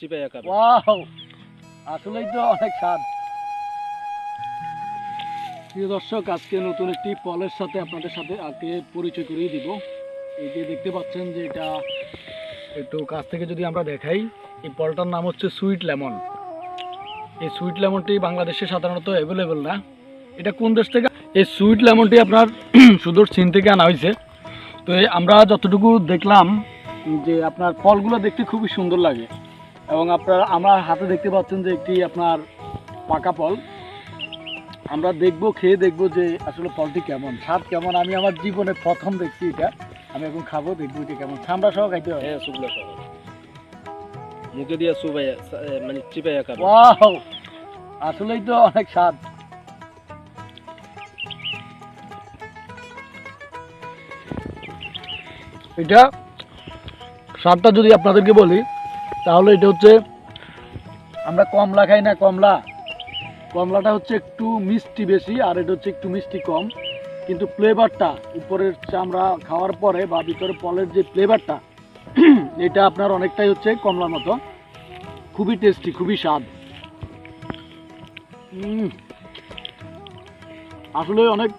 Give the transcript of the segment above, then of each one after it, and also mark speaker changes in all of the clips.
Speaker 1: চিবাইয়া খাবেন।
Speaker 2: ওয়াও, আসলেই তো অনেক স্বাদ। প্রিয় দর্শক, আজকে নতুন একটি ফলের সাথে আপনাদের সাথে আগে পরিচয় করিয়ে দিব। এই যে দেখতে পাচ্ছেন যে এটা একটু কাছ থেকে যদি আমরা দেখাই, এই ফলটার নাম হচ্ছে সুইট লেমন। এই সুইট লেমনটি বাংলাদেশে সাধারণত অ্যাভেলেবেল না। এটা কোন দেশ থেকে? এই সুইট লেমনটি আপনার সুদূর চীন থেকে আনা হয়েছে। তো আমরা যতটুকু দেখলাম যে আপনার ফলগুলো দেখতে খুবই সুন্দর লাগে, এবং আমরা হাতে দেখতে পাচ্ছেন যে একটি আপনার পাকা ফল। আমরা খেয়ে দেখবো যে আসলে ফলটি কেমন, স্বাদ কেমন। আমি আমার জীবনে প্রথম দেখছি এটা, আমি এখন খাবো, দেখবো এটা কেমন। ঠান্ডা সহ খাইতে হবে।
Speaker 1: হ্যাঁ, শুকনো সহ মুখে দিয়ে চুবাইয়া মানে চিবাইয়া খাবেন।
Speaker 2: ওয়াও, আসলেই তো অনেক স্বাদ। এটা স্বাদটা যদি আপনাদেরকে বলি, তাহলে এটা হচ্ছে, আমরা কমলা খাই না, কমলাটা হচ্ছে একটু মিষ্টি বেশি, আর এটা হচ্ছে একটু মিষ্টি কম, কিন্তু ফ্লেভারটা উপরের চামড়া খাওয়ার পরে বা ভিতরে ফলের যে ফ্লেভারটা, এটা আপনার অনেকটাই হচ্ছে কমলার মতো। খুবই টেস্টি, খুবই স্বাদ। আসলে অনেক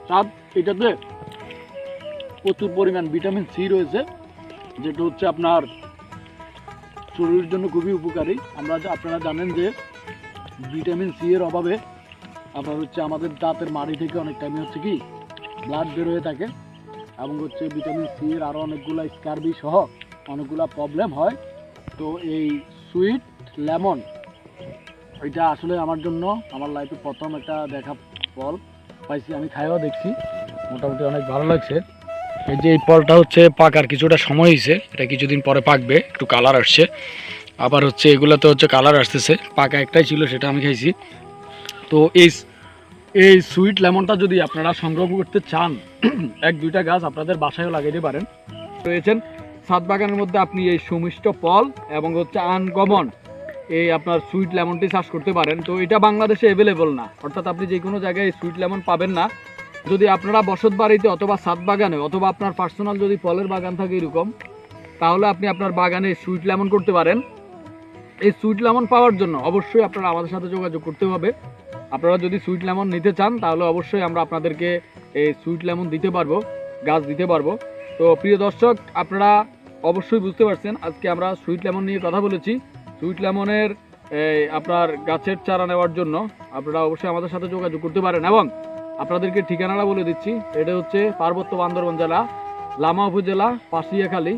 Speaker 2: স্বাদ। এটাতে প্রচুর পরিমাণ ভিটামিন সি রয়েছে, যেটা হচ্ছে আপনার শরীরের জন্য খুবই উপকারী। আপনারা জানেন যে ভিটামিন সি এর অভাবে আপনার হচ্ছে আমাদের দাঁতের মাড়ি থেকে অনেক টাইমে হচ্ছে কি ব্লাড বের হয়ে থাকে, এবং হচ্ছে ভিটামিন সি এর আরও অনেকগুলো স্কারবি সহ অনেকগুলো প্রবলেম হয়। তো এই সুইট লেমন এটা আসলে আমার জন্য আমার লাইফে প্রথম একটা দেখা ফল পাইছি। আমি খাইও দেখছি, মোটামুটি অনেক ভালো লাগছে। এই যে এই ফলটা হচ্ছে পাকার কিছুটা সময় হয়েছে, এটা কিছুদিন পরে পাকবে, একটু কালার আসছে। আবার হচ্ছে এগুলোতে হচ্ছে কালার আসতেছে। পাকা একটাই ছিল, সেটা আমি খাইছি। তো এই সুইট লেমনটা যদি আপনারা সংগ্রহ করতে চান, এক দুইটা গাছ আপনাদের বাসায়ও লাগাইতে পারেন। রয়েছেন ছাদ বাগানের মধ্যে আপনি এই সুমিষ্ট ফল এবং হচ্ছে আনকমন এই আপনার সুইট লেমনটি চাষ করতে পারেন। তো এটা বাংলাদেশে অ্যাভেলেবল না, অর্থাৎ আপনি যে কোনো জায়গায় সুইট লেমন পাবেন না। যদি আপনারা বসত বাড়িতে অথবা ছাদ বাগানে অথবা আপনার পার্সোনাল যদি ফলের বাগান থাকে এরকম, তাহলে আপনি আপনার বাগানে সুইট লেমন করতে পারেন। এই সুইট লেমন পাওয়ার জন্য অবশ্যই আপনারা আমাদের সাথে যোগাযোগ করতে হবে। আপনারা যদি সুইট লেমন নিতে চান, তাহলে অবশ্যই আমরা আপনাদেরকে এই সুইট লেমন দিতে পারবো, গাছ দিতে পারবো। তো প্রিয় দর্শক, আপনারা অবশ্যই বুঝতে পারছেন আজকে আমরা সুইট লেমন নিয়ে কথা বলেছি। সুইট লেমনের আপনার গাছের চারা নেওয়ার জন্য আপনারা অবশ্যই আমাদের সাথে যোগাযোগ করতে পারেন, এবং আপনাদেরকে ঠিকানাটা বলে দিচ্ছি। এটা হচ্ছে পার্বত্য বান্দরবান জেলা, লামা উপজেলা, পাশিয়াখালী,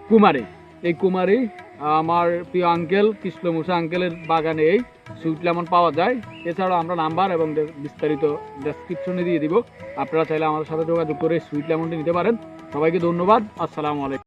Speaker 2: কুমারী। এই কুমারী আমার প্রিয় আঙ্কেল কৃষ্ণ মুসা আঙ্কেলের বাগানে এই সুইট লেমন পাওয়া যায়। এছাড়াও আমরা নাম্বার এবং বিস্তারিত ডেসক্রিপশনে দিয়ে দিব। আপনারা চাইলে আমাদের সাথে যোগাযোগ করে সুইট লেমনটি নিতে পারেন। সবাইকে ধন্যবাদ। আসসালামু আলাইকুম।